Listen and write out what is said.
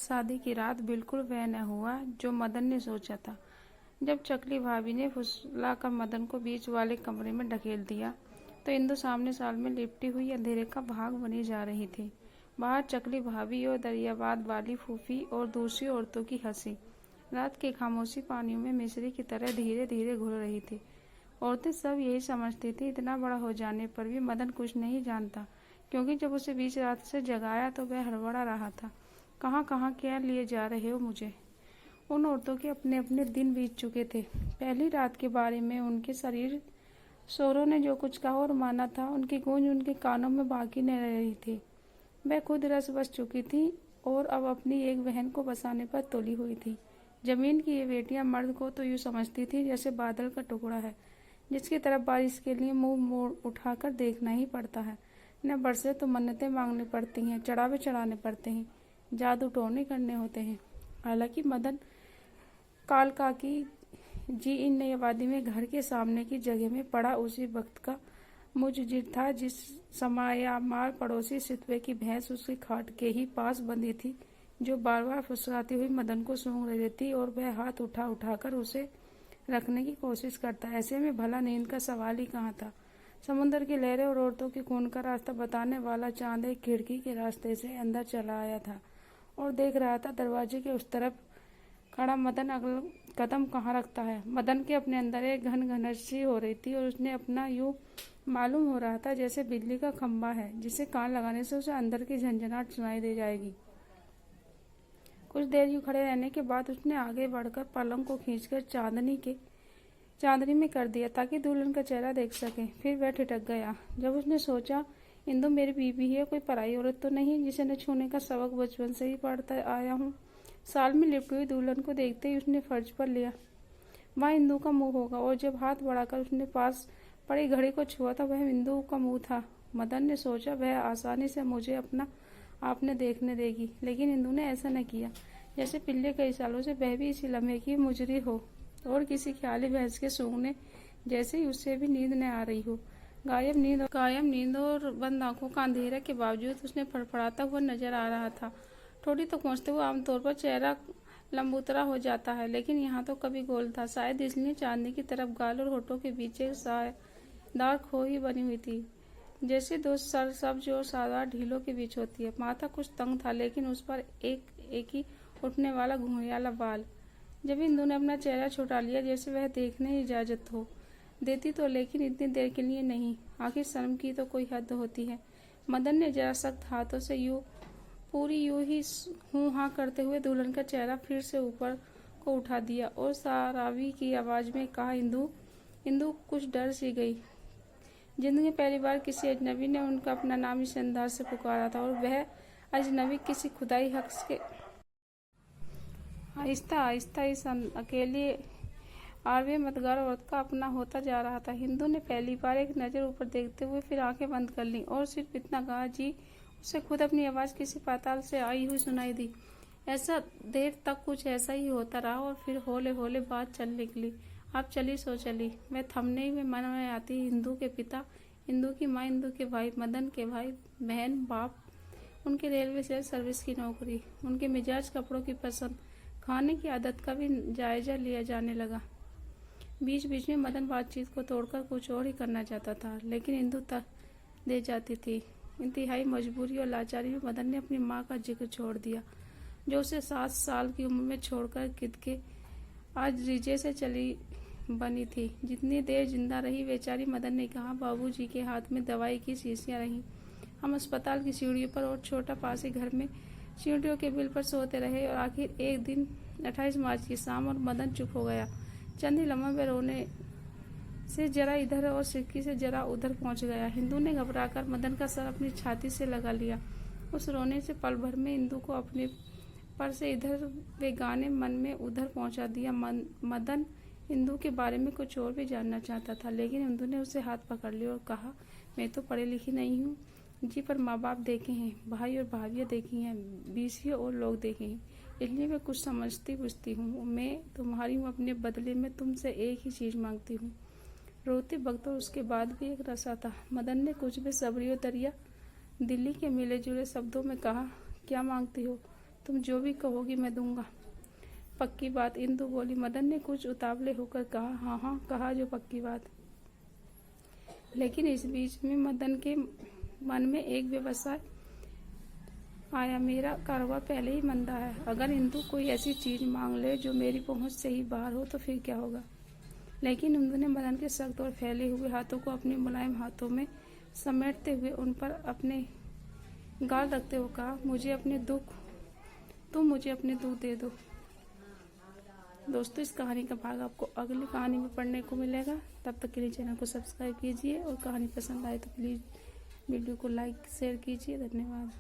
शादी की रात बिल्कुल वह न हुआ जो मदन ने सोचा था। जब चकली भाभी ने फुसलाकर मदन को बीच वाले कमरे में ढकेल दिया तो इंदु सामने साल में लिपटी हुई अंधेरे का भाग बनी जा रही थी। बाहर चकली भाभी और दरियाबाद वाली फूफी और दूसरी औरतों की हंसी रात के खामोशी पानियों में मिश्री की तरह धीरे धीरे घुल रही थी। औरतें सब यही समझती थी इतना बड़ा हो जाने पर भी मदन कुछ नहीं जानता, क्योंकि जब उसे बीच रात से जगाया तो वह हड़बड़ा रहा था। कहाँ कहाँ क्या लिए जा रहे हो मुझे। उन औरतों के अपने अपने दिन बीत चुके थे। पहली रात के बारे में उनके शरीर शोरों ने जो कुछ कहा और माना था, उनकी गूंज उनके कानों में बाकी न रह रही थी। वह खुद रस बस चुकी थी और अब अपनी एक बहन को बसाने पर तुली हुई थी। जमीन की ये बेटियां मर्द को तो यूँ समझती थी जैसे बादल का टुकड़ा है, जिसकी तरफ बारिश के लिए मुंह मोड़ उठाकर देखना ही पड़ता है। न बरसे तो मन्नतें मांगनी पड़ती हैं, चढ़ावे चढ़ाने पड़ते हैं, जादू टोने करने होते हैं। हालांकि मदन कालकाकी जी इन नई में घर के सामने की जगह में पड़ा उसी वक्त का मुजजिर था जिस समायामार पड़ोसी सितवे की भैंस उसके खाट के ही पास बंधी थी, जो बार बार फुसलाती हुई मदन को सूंघ रही थी और वह हाथ उठा उठाकर उसे रखने की कोशिश करता। ऐसे में भला नींद का सवाल ही कहाँ था। समुद्र की लहरें और औरतों की खून का रास्ता बताने वाला चांद एक खिड़की के रास्ते से अंदर चला आया था और देख रहा था दरवाजे के उस तरफ खड़ा मदन अगला कदम कहाँ रखता है। मदन के अपने अंदर एक घन घनसी हो रही थी और उसने अपना यूं मालूम हो रहा था जैसे बिजली का खंभा है जिसे कान लगाने से उसे अंदर की झंझनाहट सुनाई दे जाएगी। कुछ देर यूं खड़े रहने के बाद उसने आगे बढ़कर पलंग को खींचकर चांदनी में कर दिया ताकि दुल्हन का चेहरा देख सके। फिर वह ठिठक गया जब उसने सोचा इंदु मेरी बीवी है, कोई पराई औरत तो नहीं जिसे न छूने का सबक बचपन से ही पढ़ता आया हूँ। साल में लिपटी हुई दुल्हन को देखते ही उसने फर्ज पर लिया वह इंदु का मुंह होगा, और जब हाथ बढ़ाकर उसने पास पड़ी घड़ी को छुआ था वह इंदु का मुंह था। मदन ने सोचा वह आसानी से मुझे अपना आपने देखने देगी, लेकिन इंदु ने ऐसा न किया। जैसे पिछले कई सालों से वह भी इसी लम्हे की मुजरी हो और किसी ख्याली भैंस के सूंघने जैसे ही उससे भी नींद न आ रही हो। गायब नींद और बंद आंखों का अंधेरे के बावजूद उसने फड़फड़ाता हुआ नजर आ रहा था। ठोड़ी तक पहुंचते हुए आमतौर पर चेहरा लंबूतरा हो जाता है, लेकिन यहाँ तो कभी गोल था, शायद इसलिए चांदनी की तरफ गाल और होठों के बीच एक सायेदार खोही बनी हुई थी, जैसे दो सर सब्ज और सादा ढीलों के बीच होती है। माथा कुछ तंग था, लेकिन उस पर एक ही उठने वाला घुंघराला बाल। जब इंदु ने अपना चेहरा छुटा लिया जैसे वह देखने की इजाजत हो देती तो, लेकिन इतनी देर के लिए नहीं। आखिर शर्म की तो कोई हद होती है। मदन ने जरा सख्त हाथों से पूरी यूं ही हूँ हाँ करते हुए दुल्हन का चेहरा फिर से ऊपर को उठा दिया और सारावी की आवाज में कहा, इंदु कुछ डर सी गई। जिंदगी पहली बार किसी अजनबी ने उनका अपना नाम इस अंदाज से पुकारा था, और वह अजनबी किसी खुदाई हक के आहिस्ता आहिस्ता इस अकेली आरवे मदगार औरत का अपना होता जा रहा था। हिंदू ने पहली बार एक नज़र ऊपर देखते हुए फिर आंखें बंद कर लीं और सिर्फ इतना कहा, जी। उसे खुद अपनी आवाज़ किसी पाताल से आई हुई सुनाई दी। ऐसा देर तक कुछ ऐसा ही होता रहा और फिर हौले हौले बात चल निकली। आप चली सो चली। मैं थमने ही में मन में आती हिंदू के पिता, हिंदू की माँ, हिंदू के भाई, मदन के भाई बहन, बाप, उनके रेलवे से सर्विस की नौकरी, उनके मिजाज, कपड़ों की पसंद, खाने की आदत का भी जायजा लिया जाने लगा। बीच बीच में मदन बातचीत को तोड़कर कुछ और ही करना चाहता था, लेकिन हिंदू तक दे जाती थी। इंतहाई मजबूरी और लाचारी में मदन ने अपनी माँ का जिक्र छोड़ दिया, जो उसे 7 साल की उम्र में छोड़कर किदके आज रिजे से चली बनी थी। जितनी देर जिंदा रही बेचारी, मदन ने कहा, बाबूजी के हाथ में दवाई की शीशियाँ रहीं। हम अस्पताल की सीढ़ियों पर और छोटा पास ही घर में सीढ़ियों के बिल पर सोते रहे, और आखिर एक दिन 28 मार्च की शाम और मदन चुप हो गया। चंद ही लम्हों में रोने से जरा इधर और सिक्की से जरा उधर पहुंच गया। हिंदू ने घबराकर मदन का सर अपनी छाती से लगा लिया। उस रोने से पल भर में हिंदू को अपने पर से इधर बेगाने मन में उधर पहुंचा दिया। मदन हिंदू के बारे में कुछ और भी जानना चाहता था, लेकिन हिंदू ने उसे हाथ पकड़ लिया और कहा, मैं तो पढ़ी लिखी नहीं हूँ जी, पर माँ बाप देखे हैं, भाई और भाभियाँ देखी हैं, बीसियों और लोग देखे हैं, इसलिए मैं कुछ समझती बुझती हूँ। मैं तुम्हारी हूँ, अपने बदले में तुमसे एक ही चीज़ मांगती हूँ। रोते वक्त और उसके बाद भी एक रसा था। मदन ने कुछ बेसब्री और दरिया दिल्ली के मिले जुले शब्दों में कहा, क्या मांगती हो? तुम जो भी कहोगी मैं दूंगा। पक्की बात, इंदु बोली। मदन ने कुछ उतावले होकर कहा, हाँ हाँ, कहा जो पक्की बात। लेकिन इस बीच में मदन के मन में एक व्यवसाय आया। मेरा कारोबार पहले ही मंदा है, अगर इंदु कोई ऐसी चीज मांग ले जो मेरी पहुंच से ही बाहर हो तो फिर क्या होगा। लेकिन इंदु ने मदन के सख्त और फैले हुए हाथों को अपने मुलायम हाथों में समेटते हुए उन पर अपने गाल रखते हुए कहा, तुम मुझे अपने दुख दे दो। दोस्तों, इस कहानी का भाग आपको अगली कहानी में पढ़ने को मिलेगा। तब तक के लिए चैनल को सब्सक्राइब कीजिए और कहानी पसंद आए तो प्लीज़ वीडियो को लाइक शेयर कीजिए। धन्यवाद।